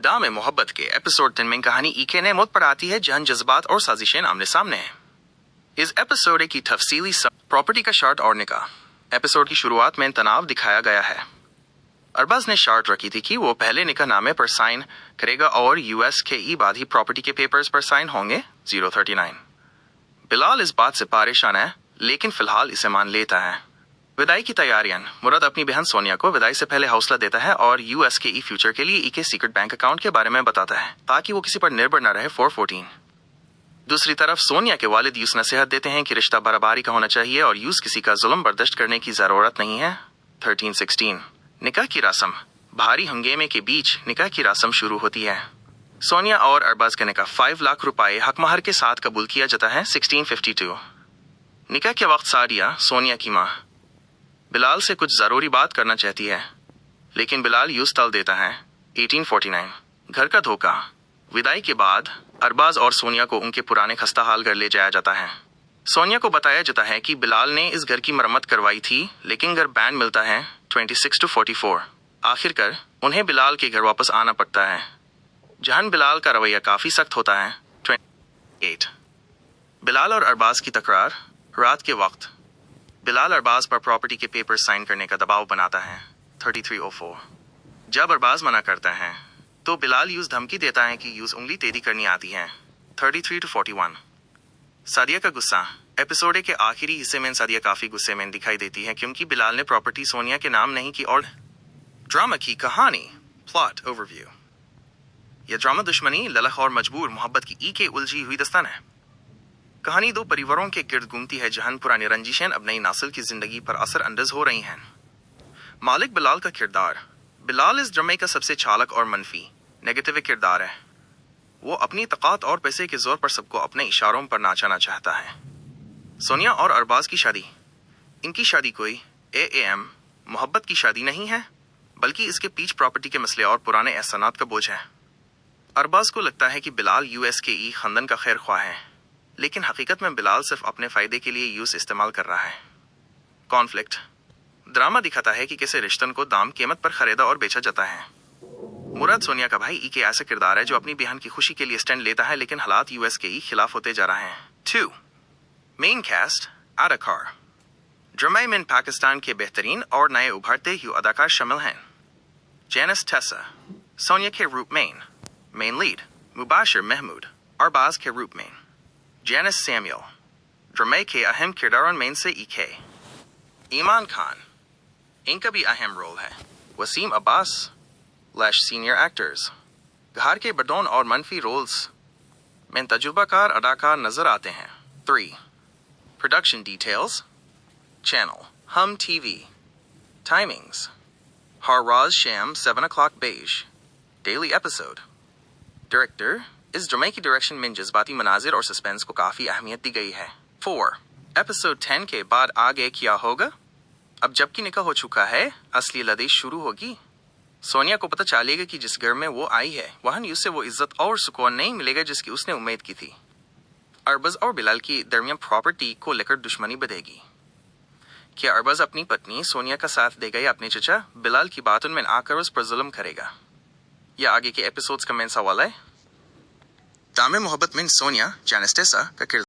दाम मोहब्बत के एपिसोड 3 में कहानी ईके ने मौत पर आती है जहां जज्बात और साजिशें आमने सामने हैं। इस एपिसोड की तफसीली प्रॉपर्टी का शार्ट और निकाह। एपिसोड की शुरुआत में तनाव दिखाया गया है। अरबाज ने शर्त रखी थी कि वो पहले निकाह नामे पर साइन करेगा और यूएस के ई बाद ही प्रॉपर्टी के पेपर्स पर साइन होंगे 039। बिलाल इस बात से परेशान है लेकिन फिलहाल इसे मान लेता है। विदाई की तैयारियां। मुराद अपनी बहन सोनिया को विदाई से पहले हौसला देता है और यूएस के ई फ्यूचर के लिए ई के सीक्रेट बैंक अकाउंट के बारे में बताता है ताकि वो किसी पर निर्भर न रहे 414। दूसरी तरफ सोनिया के वालिद यूस नसीहत देते हैं कि रिश्ता बराबरी का होना चाहिए और यूस किसी का जुल्म बर्दाश्त करने की जरूरत नहीं है 1316। निकाह की रस्म। भारी हंगेमे के बीच निकाह की रस्म शुरू होती है। सोनिया और अरबाज का निकाह 5 लाख रुपए हक महर के साथ कबूल किया जाता है 1652। निकाह के वक्त सादिया सोनिया की माँ बिलाल से कुछ जरूरी बात करना चाहती है लेकिन बिलाल यूस तल देता है 1849। घर का धोखा। विदाई के बाद अरबाज और सोनिया को उनके पुराने खस्ता हाल घर ले जाया जाता है। सोनिया को बताया जाता है कि बिलाल ने इस घर की मरम्मत करवाई थी लेकिन घर बैन मिलता है 26-44। आखिरकार उन्हें बिलाल के घर वापस आना पड़ता है जहां बिलाल का रवैया काफी सख्त होता है 28। बिलाल और अरबाज की तकरार। रात के वक्त बिलाल अरबाज पर प्रॉपर्टी के पेपर साइन करने का दबाव बनाता है 3304। जब अरबाज मना करता है तो बिलाल यूस धमकी देता है कि यूस उंगली टेढ़ी करनी आती है 33-41। सादिया का गुस्सा। एपिसोड के आखिरी हिस्से में सादिया काफी गुस्से में दिखाई देती है क्योंकि बिलाल ने प्रॉपर्टी सोनिया के नाम नहीं की। और ड्रामा की कहानी। Plot overview. यह ड्रामा दुश्मनी, ललख और मजबूर मोहब्बत की ई के उलझी हुई दस्तान है। कहानी दो परिवारों के गिर्द घूमती है जहां पुरानी रंजिशें अब नई नस्ल की जिंदगी पर असर अंदाज हो रही हैं। मालिक बिलाल का किरदार। बिलाल इस ड्रामे का सबसे चालक और मनफी नेगेटिव किरदार है। वो अपनी ताकत और पैसे के जोर पर सबको अपने इशारों पर नाचाना चाहता है। सोनिया और अरबाज की शादी। इनकी शादी कोई एएम मोहब्बत की शादी नहीं है बल्कि इसके पीछे प्रॉपर्टी के मसले और पुराने एहसानात का बोझ है। अरबाज को लगता है कि बिलाल यूएस के ई खानदान का खैर ख्वाह है लेकिन हकीकत में बिलाल सिर्फ अपने फायदे के लिए यूस इस्तेमाल कर रहा है। कॉन्फ्लिक्ट। ड्रामा दिखाता है कि कैसे रिश्तों को दाम कीमत पर खरीदा और बेचा जाता है। मुराद सोनिया का भाई ई के ऐसा किरदार है जो अपनी बहन की खुशी के लिए स्टैंड लेता है लेकिन हालात यूएस के ई खिलाफ होते जा रहे हैं। 2 मेन कास्ट। अदाकार। ड्रामा में पाकिस्तान के बेहतरीन और नए उभरते हुए अदाकार शामिल हैं। जैनिस टेसा सोनिया के रूप में मेन लीड। मुबाशिर महमूद अरबाज के रूप में। जैनिस सैमुअल ड्रामे के अहम किरदारों में से एक है। ईमान खान इनका भी अहम रोल है। Wasim Abbas senior actors. घर के बदौन और मनफी रोल्स में तजुर्बाकार अदाकार नजर आते हैं। 3 प्रोडक्शन डिटेल्स। चैनल हम टीवी। टाइमिंग्स हर रोज शाम 7 o'clock beige. Daily episode. Director. इस ड्रामे की डायरेक्शन में जज्बाती मनाजिर और सस्पेंस को काफी अहमियत दी गई है। 4 एपिसोड 10 के बाद आगे क्या होगा? अब जबकि निकाह हो चुका है असली लड़ाई शुरू होगी। सोनिया को पता चलेगा कि जिस घर में वो आई है वहां उससे वो इज्जत और सुकून नहीं मिलेगा जिसकी उसने उम्मीद की थी। अरबाज और बिलाल की दरमियान प्रॉपर्टी को लेकर दुश्मनी बढ़ेगी। क्या अरबाज अपनी पत्नी सोनिया का साथ देगा या अपने चचा बिलाल की बातों में आकर उस पर जुल्म करेगा? यह आगे के एपिसोड्स का मेन सवाल है। दाम मोहब्बत में सोनिया जैनिस टेसा का किरदार